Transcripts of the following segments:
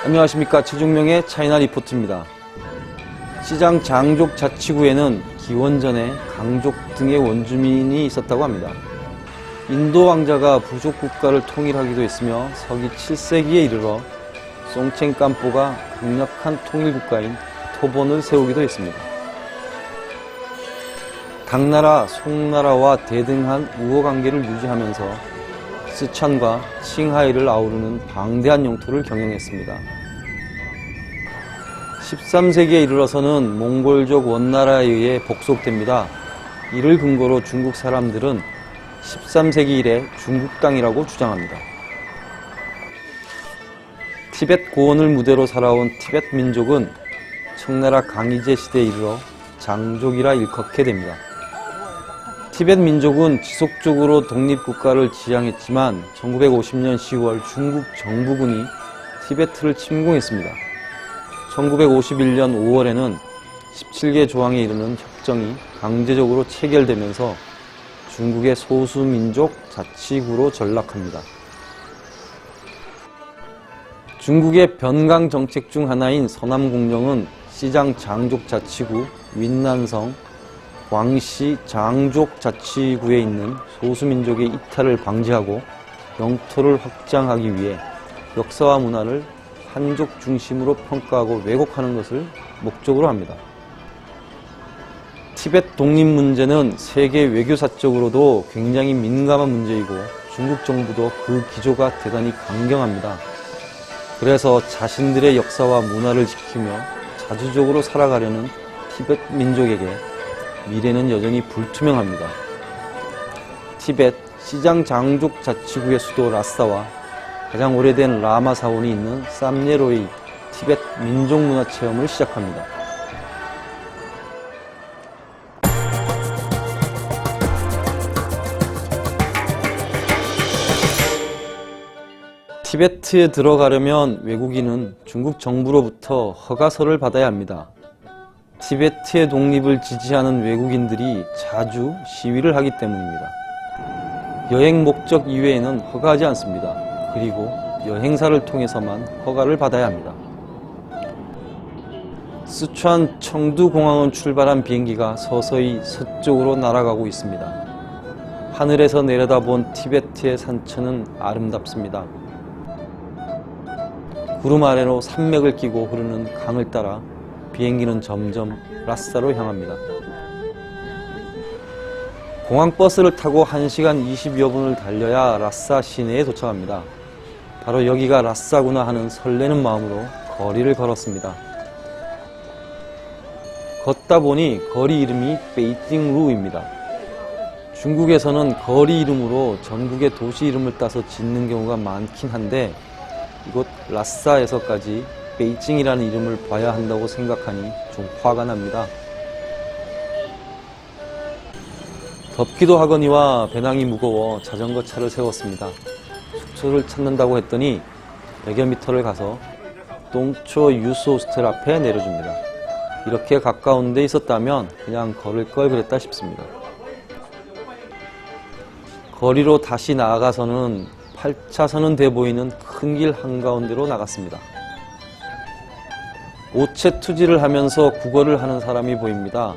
안녕하십니까. 최중명의 차이나 리포트입니다. 시장 장족 자치구에는 기원전에 강족 등의 원주민이 있었다고 합니다. 인도 왕자가 부족 국가를 통일하기도 했으며 서기 7세기에 이르러 송첸 깜포가 강력한 통일국가인 토본을 세우기도 했습니다. 당나라, 송나라와 대등한 우호관계를 유지하면서 스촨과 칭하이를 아우르는 방대한 영토를 경영했습니다. 13세기에 이르러서는 몽골족 원나라에 의해 복속됩니다. 이를 근거로 중국 사람들은 13세기 이래 중국 땅이라고 주장합니다. 티벳 고원을 무대로 살아온 티벳 민족은 청나라 강희제 시대에 이르러 장족이라 일컫게 됩니다. 티벳 민족은 지속적으로 독립국가를 지향했지만 1950년 10월 중국 정부군이 티베트를 침공했습니다. 1951년 5월에는 17개 조항에 이르는 협정이 강제적으로 체결되면서 중국의 소수민족 자치구로 전락합니다. 중국의 변강 정책 중 하나인 서남공정은 시장 장족 자치구 윈난성 광시 장족 자치구에 있는 소수민족의 이탈을 방지하고 영토를 확장하기 위해 역사와 문화를 한족 중심으로 평가하고 왜곡하는 것을 목적으로 합니다. 티벳 독립 문제는 세계 외교사적으로도 굉장히 민감한 문제이고 중국 정부도 그 기조가 대단히 강경합니다. 그래서 자신들의 역사와 문화를 지키며 자주적으로 살아가려는 티벳 민족에게 미래는 여전히 불투명합니다. 티벳 시장 장족 자치구의 수도 라싸와 가장 오래된 라마 사원이 있는 쌈예로의 티벳 민족문화 체험을 시작합니다. 티베트에 들어가려면 외국인은 중국 정부로부터 허가서를 받아야 합니다. 티베트의 독립을 지지하는 외국인들이 자주 시위를 하기 때문입니다. 여행 목적 이외에는 허가하지 않습니다. 그리고 여행사를 통해서만 허가를 받아야 합니다. 스촨 청두공항을 출발한 비행기가 서서히 서쪽으로 날아가고 있습니다. 하늘에서 내려다본 티베트의 산천은 아름답습니다. 구름 아래로 산맥을 끼고 흐르는 강을 따라 비행기는 점점 라싸로 향합니다. 공항버스를 타고 1시간 20여 분을 달려야 라싸 시내에 도착합니다. 바로 여기가 라싸구나 하는 설레는 마음으로 거리를 걸었습니다. 걷다 보니 거리 이름이 베이징루입니다. 중국에서는 거리 이름으로 전국의 도시 이름을 따서 짓는 경우가 많긴 한데 이곳 라싸에서까지 베이징이라는 이름을 봐야 한다고 생각하니 좀 화가 납니다. 덥기도 하거니와 배낭이 무거워 자전거 차를 세웠습니다. 숙소를 찾는다고 했더니 100여 미터를 가서 똥초 유스 호스텔 앞에 내려줍니다. 이렇게 가까운 데 있었다면 그냥 걸을 걸 그랬다 싶습니다. 거리로 다시 나아가서는 8차선은 돼 보이는 큰 길 한가운데로 나갔습니다. 오체 투지를 하면서 국어를 하는 사람이 보입니다.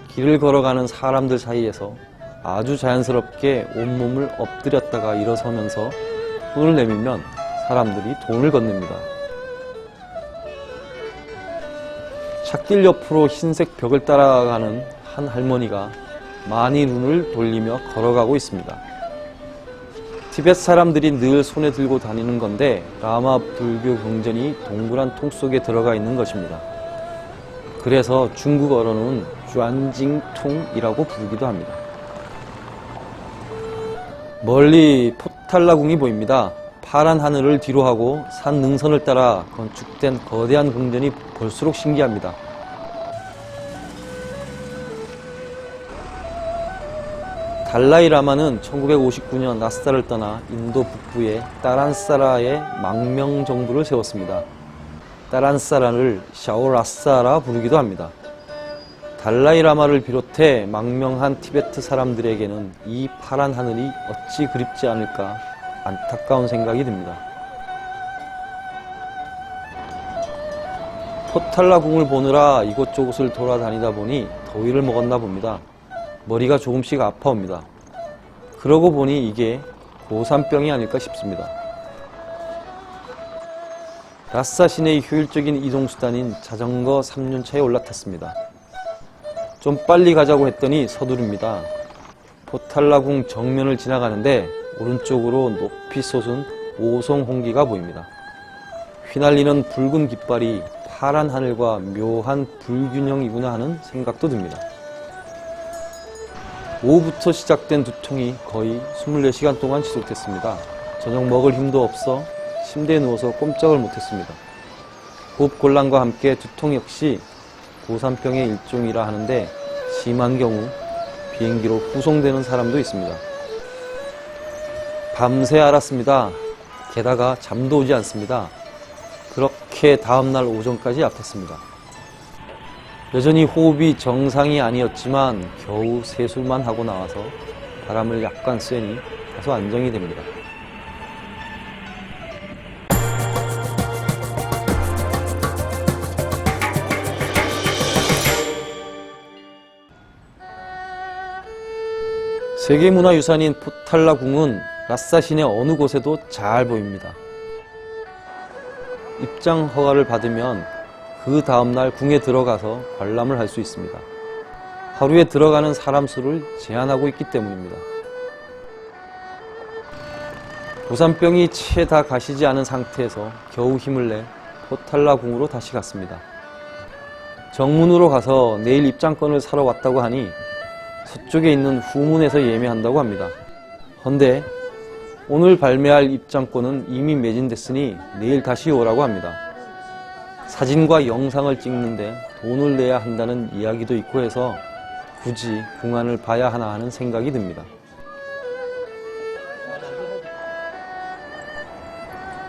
길을 걸어가는 사람들 사이에서 아주 자연스럽게 온몸을 엎드렸다가 일어서면서 손을 내밀면 사람들이 돈을 건넵니다. 찻길 옆으로 흰색 벽을 따라가는 한 할머니가 많이 눈을 돌리며 걸어가고 있습니다. 티벳 사람들이 늘 손에 들고 다니는 건데 라마 불교 경전이 동그란 통 속에 들어가 있는 것입니다. 그래서 중국어로는 쭌징통이라고 부르기도 합니다. 멀리 포탈라궁이 보입니다. 파란 하늘을 뒤로하고 산 능선을 따라 건축된 거대한 궁전이 볼수록 신기합니다. 달라이 라마는 1959년 라싸를 떠나 인도 북부의 따란사라에 망명 정부를 세웠습니다. 따란사라를 샤오라싸라 부르기도 합니다. 달라이 라마를 비롯해 망명한 티베트 사람들에게는 이 파란 하늘이 어찌 그립지 않을까 안타까운 생각이 듭니다. 포탈라궁을 보느라 이곳저곳을 돌아다니다 보니 더위를 먹었나 봅니다. 머리가 조금씩 아파옵니다. 그러고 보니 이게 고산병이 아닐까 싶습니다. 라싸 시내의 효율적인 이동수단인 자전거 3륜차에 올라탔습니다. 좀 빨리 가자고 했더니 서두릅니다. 포탈라궁 정면을 지나가는데 오른쪽으로 높이 솟은 오송 홍기가 보입니다. 휘날리는 붉은 깃발이 파란 하늘과 묘한 불균형이구나 하는 생각도 듭니다. 오후부터 시작된 두통이 거의 24시간 동안 지속됐습니다. 저녁 먹을 힘도 없어 침대에 누워서 꼼짝을 못했습니다. 호흡곤란과 함께 두통 역시 고산병의 일종이라 하는데 심한 경우 비행기로 후송되는 사람도 있습니다. 밤새 앓았습니다. 게다가 잠도 오지 않습니다. 그렇게 다음날 오전까지 아팠습니다. 여전히 호흡이 정상이 아니었지만 겨우 세술만 하고 나와서 바람을 약간 쐬니 다소 안정이 됩니다. 세계문화유산인 포탈라궁은 라싸 시내 어느 곳에도 잘 보입니다. 입장 허가를 받으면 그 다음날 궁에 들어가서 관람을 할 수 있습니다. 하루에 들어가는 사람 수를 제한하고 있기 때문입니다. 고산병이 채 다 가시지 않은 상태에서 겨우 힘을 내 포탈라궁으로 다시 갔습니다. 정문으로 가서 내일 입장권을 사러 왔다고 하니 서쪽에 있는 후문에서 예매한다고 합니다. 헌데 오늘 발매할 입장권은 이미 매진됐으니 내일 다시 오라고 합니다. 사진과 영상을 찍는데 돈을 내야 한다는 이야기도 있고 해서 굳이 궁안을 봐야 하나 하는 생각이 듭니다.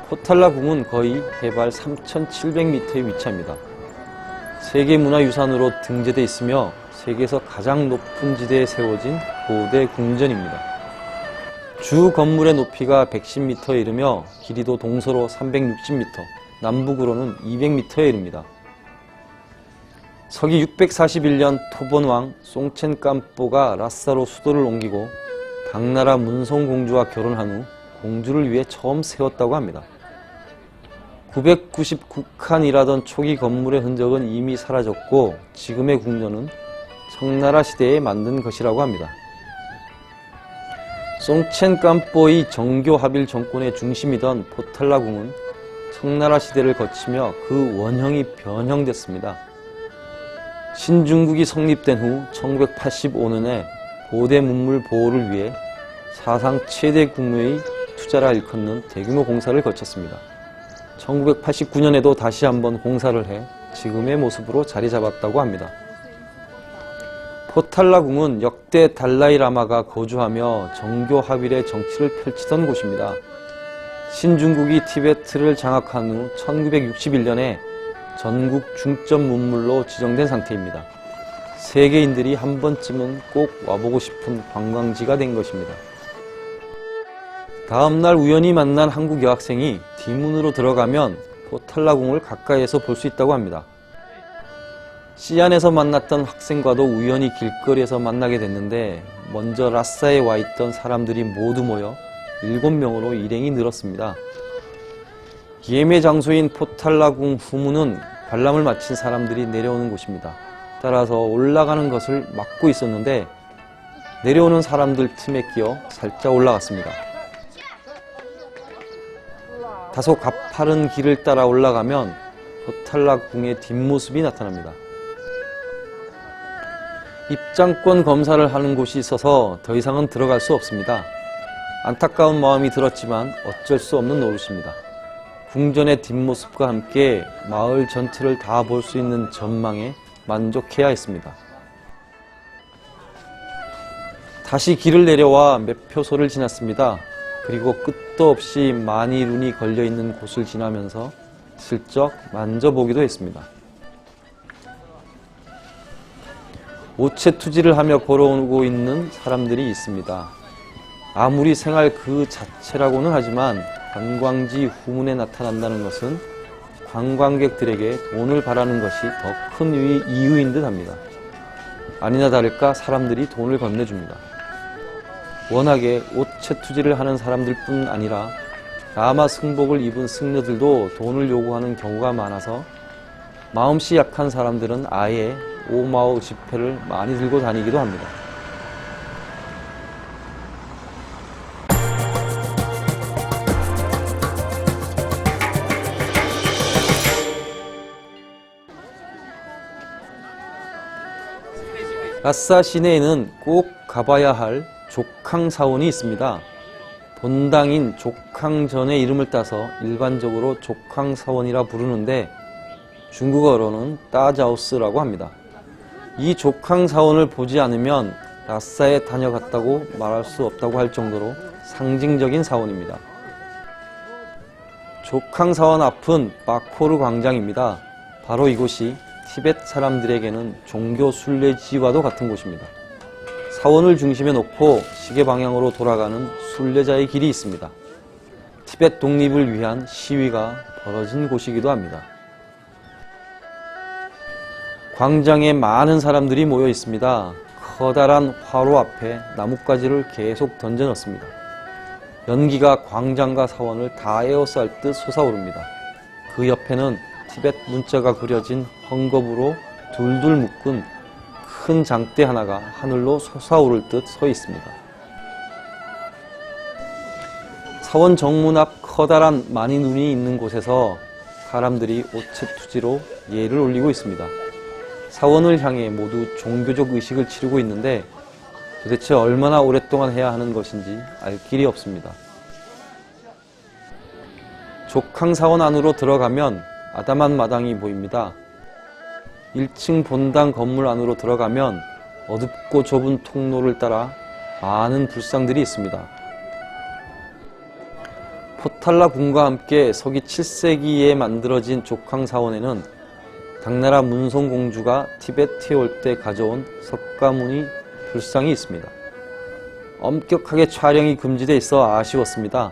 포탈라궁은 거의 해발 3,700m에 위치합니다. 세계문화유산으로 등재되어 있으며 세계에서 가장 높은 지대에 세워진 고대 궁전입니다. 주 건물의 높이가 110m에 이르며 길이도 동서로 360m, 남북으로는 200m에 이릅니다. 서기 641년 토본왕 송첸 깜뽀가 라싸로 수도를 옮기고 당나라 문송공주와 결혼한 후 공주를 위해 처음 세웠다고 합니다. 999칸이라던 초기 건물의 흔적은 이미 사라졌고 지금의 궁전은 청나라 시대에 만든 것이라고 합니다. 송첸 깜뽀의 정교합일 정권의 중심이던 포탈라궁은 청나라 시대를 거치며 그 원형이 변형됐습니다. 신중국이 성립된 후 1985년에 고대 문물 보호를 위해 사상 최대 규모의 투자라 일컫는 대규모 공사를 거쳤습니다. 1989년에도 다시 한번 공사를 해 지금의 모습으로 자리 잡았다고 합니다. 포탈라궁은 역대 달라이라마가 거주하며 정교 합일의 정치를 펼치던 곳입니다. 신중국이 티베트를 장악한 후 1961년에 전국 중점 문물로 지정된 상태입니다. 세계인들이 한 번쯤은 꼭 와보고 싶은 관광지가 된 것입니다. 다음날 우연히 만난 한국 여학생이 뒷문으로 들어가면 포탈라궁을 가까이에서 볼 수 있다고 합니다. 시안에서 만났던 학생과도 우연히 길거리에서 만나게 됐는데 먼저 라싸에 와 있던 사람들이 모두 모여 7명으로 일행이 늘었습니다. 예매 장소인 포탈라궁 후문은 관람을 마친 사람들이 내려오는 곳입니다. 따라서 올라가는 것을 막고 있었는데 내려오는 사람들 틈에 끼어 살짝 올라갔습니다. 다소 가파른 길을 따라 올라가면 포탈라궁의 뒷모습이 나타납니다. 입장권 검사를 하는 곳이 있어서 더 이상은 들어갈 수 없습니다. 안타까운 마음이 들었지만 어쩔 수 없는 노릇입니다. 궁전의 뒷모습과 함께 마을 전체를 다 볼 수 있는 전망에 만족해야 했습니다. 다시 길을 내려와 매표소를 지났습니다. 그리고 끝도 없이 많이 룬이 걸려있는 곳을 지나면서 슬쩍 만져보기도 했습니다. 오체투지를 하며 걸어오고 있는 사람들이 있습니다. 아무리 생활 그 자체라고는 하지만 관광지 후문에 나타난다는 것은 관광객들에게 돈을 바라는 것이 더 큰 이유인 듯 합니다. 아니나 다를까 사람들이 돈을 건네줍니다. 워낙에 옷채 투지를 하는 사람들 뿐 아니라 라마 승복을 입은 승려들도 돈을 요구하는 경우가 많아서 마음씨 약한 사람들은 아예 오마오 지폐를 많이 들고 다니기도 합니다. 라싸 시내에는 꼭 가봐야 할 족항사원이 있습니다. 본당인 족항전의 이름을 따서 일반적으로 족항사원이라 부르는데 중국어로는 따자오스라고 합니다. 이 족항사원을 보지 않으면 라싸에 다녀갔다고 말할 수 없다고 할 정도로 상징적인 사원입니다. 족항사원 앞은 바코르 광장입니다. 바로 이곳이 티벳 사람들에게는 종교 순례지와도 같은 곳입니다. 사원을 중심에 놓고 시계 방향으로 돌아가는 순례자의 길이 있습니다. 티벳 독립을 위한 시위가 벌어진 곳이기도 합니다. 광장에 많은 사람들이 모여 있습니다. 커다란 화로 앞에 나뭇가지를 계속 던져 넣습니다. 연기가 광장과 사원을 다 에워쌀 듯 솟아오릅니다. 그 옆에는 티벳 문자가 그려진 헝겊으로 둘둘 묶은 큰 장대 하나가 하늘로 솟아오를 듯 서 있습니다. 사원 정문 앞 커다란 마니눈이 있는 곳에서 사람들이 오체투지로 예를 올리고 있습니다. 사원을 향해 모두 종교적 의식을 치르고 있는데 도대체 얼마나 오랫동안 해야 하는 것인지 알 길이 없습니다. 족항사원 안으로 들어가면 아담한 마당이 보입니다. 1층 본당 건물 안으로 들어가면 어둡고 좁은 통로를 따라 많은 불상들이 있습니다. 포탈라 궁과 함께 서기 7세기에 만들어진 족항사원에는 당나라 문송공주가 티베트에 올 때 가져온 석가모니 불상이 있습니다. 엄격하게 촬영이 금지돼 있어 아쉬웠습니다.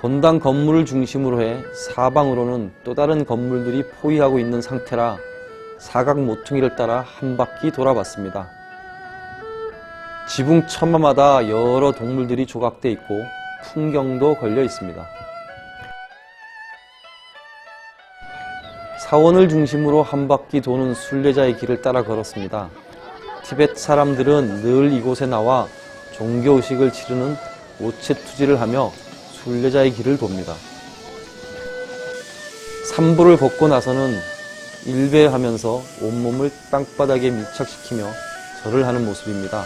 본당 건물을 중심으로 해 사방으로는 또 다른 건물들이 포위하고 있는 상태라 사각 모퉁이를 따라 한 바퀴 돌아봤습니다. 지붕 처마마다 여러 동물들이 조각돼 있고 풍경도 걸려 있습니다. 사원을 중심으로 한 바퀴 도는 순례자의 길을 따라 걸었습니다. 티벳 사람들은 늘 이곳에 나와 종교의식을 치르는 오체투지를 하며 순례자의 길을 돕니다. 삼보를 걷고 나서는 일배하면서 온몸을 땅바닥에 밀착시키며 절을 하는 모습입니다.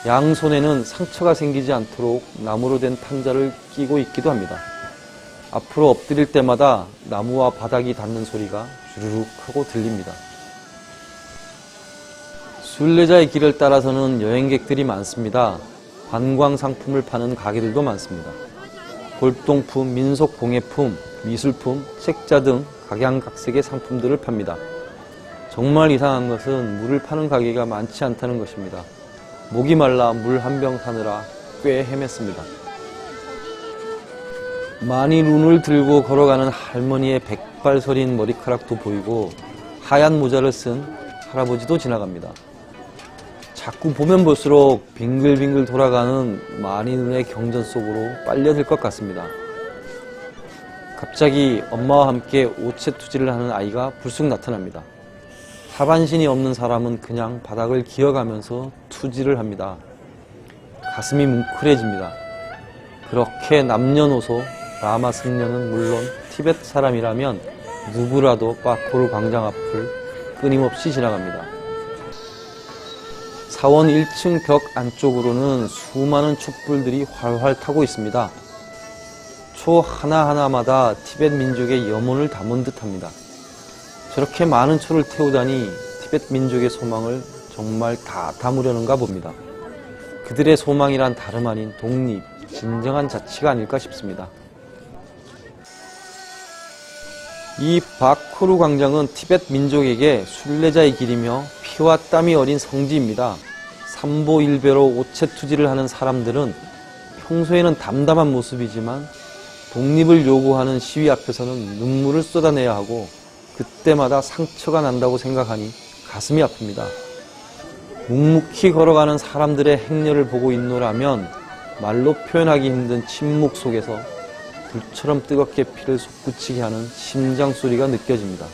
양손에는 상처가 생기지 않도록 나무로 된 판자를 끼고 있기도 합니다. 앞으로 엎드릴 때마다 나무와 바닥이 닿는 소리가 주르륵 하고 들립니다. 순례자의 길을 따라서는 여행객들이 많습니다. 관광 상품을 파는 가게들도 많습니다. 골동품, 민속 공예품, 미술품, 책자 등 각양각색의 상품들을 팝니다. 정말 이상한 것은 물을 파는 가게가 많지 않다는 것입니다. 목이 말라 물 한 병 사느라 꽤 헤맸습니다. 마니룬을 들고 걸어가는 할머니의 백발 서린 머리카락도 보이고 하얀 모자를 쓴 할아버지도 지나갑니다. 자꾸 보면 볼수록 빙글빙글 돌아가는 마니눈의 경전 속으로 빨려들 것 같습니다. 갑자기 엄마와 함께 오체투지를 하는 아이가 불쑥 나타납니다. 하반신이 없는 사람은 그냥 바닥을 기어가면서 투지를 합니다. 가슴이 뭉클해집니다. 그렇게 남녀노소 라마 승려는 물론 티벳 사람이라면 누구라도 바코르 광장 앞을 끊임없이 지나갑니다. 사원 1층 벽 안쪽으로는 수많은 촛불들이 활활 타고 있습니다. 초 하나하나마다 티벳 민족의 염원을 담은 듯합니다. 저렇게 많은 초를 태우다니 티벳 민족의 소망을 정말 다 담으려는가 봅니다. 그들의 소망이란 다름 아닌 독립, 진정한 자치가 아닐까 싶습니다. 이 바코르 광장은 티벳 민족에게 순례자의 길이며 피와 땀이 어린 성지입니다. 삼보일배로 오체투지를 하는 사람들은 평소에는 담담한 모습이지만 독립을 요구하는 시위 앞에서는 눈물을 쏟아내야 하고 그때마다 상처가 난다고 생각하니 가슴이 아픕니다. 묵묵히 걸어가는 사람들의 행렬을 보고 있노라면 말로 표현하기 힘든 침묵 속에서 불처럼 뜨겁게 피를 솟구치게 하는 심장 소리가 느껴집니다.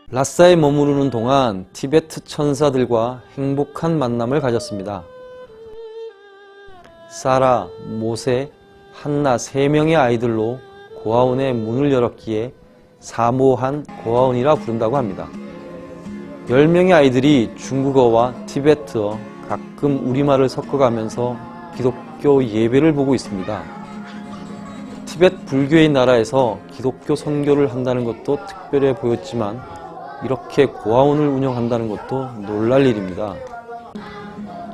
라싸에 머무르는 동안 티베트 천사들과 행복한 만남을 가졌습니다. 사라, 모세, 한나 3명의 아이들로 고아원의 문을 열었기에 사모한 고아원이라 부른다고 합니다. 10명의 아이들이 중국어와 티베트어, 가끔 우리말을 섞어가면서 기독교 예배를 보고 있습니다. 티베트 불교의 나라에서 기독교 선교를 한다는 것도 특별해 보였지만 이렇게 고아원을 운영한다는 것도 놀랄 일입니다.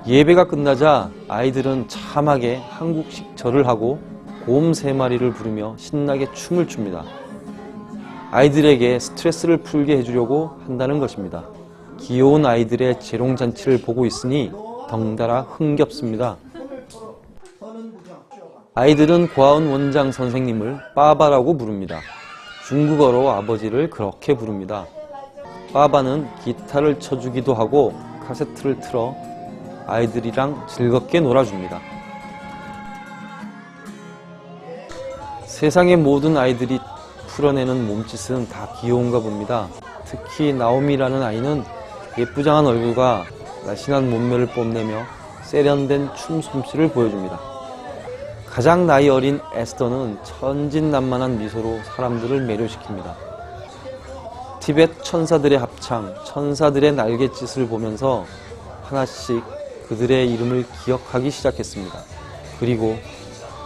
예배가 끝나자 아이들은 참하게 한국식 절을 하고 곰 3마리를 부르며 신나게 춤을 춥니다. 아이들에게 스트레스를 풀게 해주려고 한다는 것입니다. 귀여운 아이들의 재롱잔치를 보고 있으니 덩달아 흥겹습니다. 아이들은 고아원 원장 선생님을 빠바라고 부릅니다. 중국어로 아버지를 그렇게 부릅니다. 빠바는 기타를 쳐주기도 하고 카세트를 틀어 아이들이랑 즐겁게 놀아줍니다. 세상의 모든 아이들이 풀어내는 몸짓은 다 귀여운가 봅니다. 특히 나오미라는 아이는 예쁘장한 얼굴과 날씬한 몸매를 뽐내며 세련된 춤 솜씨를 보여줍니다. 가장 나이 어린 에스더는 천진난만한 미소로 사람들을 매료시킵니다. 티베트 천사들의 합창, 천사들의 날갯짓을 보면서 하나씩 그들의 이름을 기억하기 시작했습니다. 그리고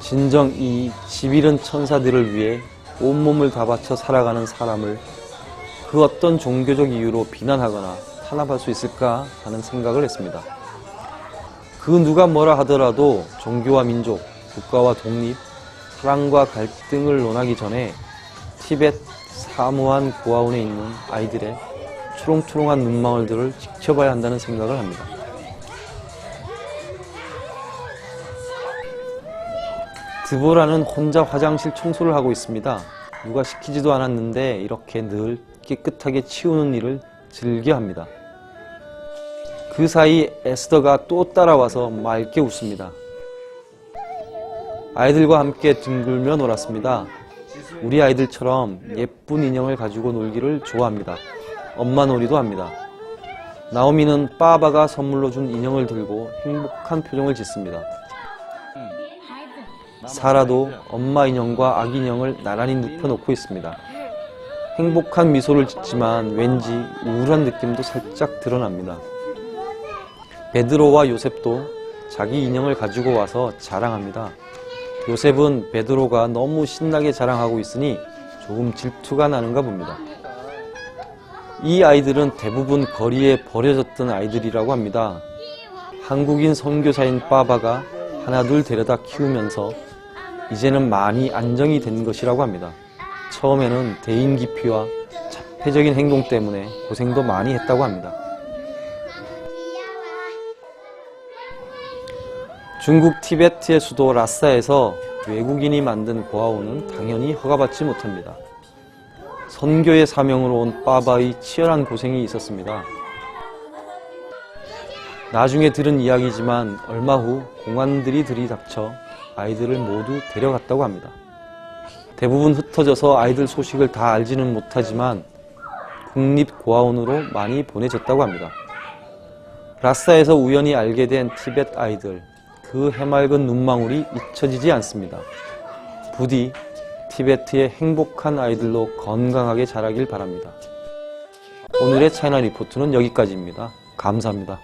진정 이 집 잃은 천사들을 위해 온몸을 다 바쳐 살아가는 사람을 그 어떤 종교적 이유로 비난하거나 탄압할 수 있을까 하는 생각을 했습니다. 그 누가 뭐라 하더라도 종교와 민족, 국가와 독립, 사랑과 갈등을 논하기 전에 티베트 사모한 고아원에 있는 아이들의 초롱초롱한 눈망울들을 지켜봐야 한다는 생각을 합니다. 드보라는 혼자 화장실 청소를 하고 있습니다. 누가 시키지도 않았는데 이렇게 늘 깨끗하게 치우는 일을 즐겨합니다. 그 사이 에스더가 또 따라와서 맑게 웃습니다. 아이들과 함께 뒹굴며 놀았습니다. 우리 아이들처럼 예쁜 인형을 가지고 놀기를 좋아합니다. 엄마 놀이도 합니다. 나오미는 빠바가 선물로 준 인형을 들고 행복한 표정을 짓습니다. 사라도 엄마 인형과 아기 인형을 나란히 눕혀놓고 있습니다. 행복한 미소를 짓지만 왠지 우울한 느낌도 살짝 드러납니다. 베드로와 요셉도 자기 인형을 가지고 와서 자랑합니다. 요셉은 베드로가 너무 신나게 자랑하고 있으니 조금 질투가 나는가 봅니다. 이 아이들은 대부분 거리에 버려졌던 아이들이라고 합니다. 한국인 선교사인 빠바가 하나둘 데려다 키우면서 이제는 많이 안정이 된 것이라고 합니다. 처음에는 대인 기피와 자폐적인 행동 때문에 고생도 많이 했다고 합니다. 중국 티베트의 수도 라싸에서 외국인이 만든 고아원은 당연히 허가받지 못합니다. 선교의 사명으로 온 빠바의 치열한 고생이 있었습니다. 나중에 들은 이야기지만 얼마 후 공안들이 들이닥쳐 아이들을 모두 데려갔다고 합니다. 대부분 흩어져서 아이들 소식을 다 알지는 못하지만 국립고아원으로 많이 보내졌다고 합니다. 라싸에서 우연히 알게 된 티베트 아이들, 그 해맑은 눈망울이 잊혀지지 않습니다. 부디 티베트의 행복한 아이들로 건강하게 자라길 바랍니다. 오늘의 차이나 리포트는 여기까지입니다. 감사합니다.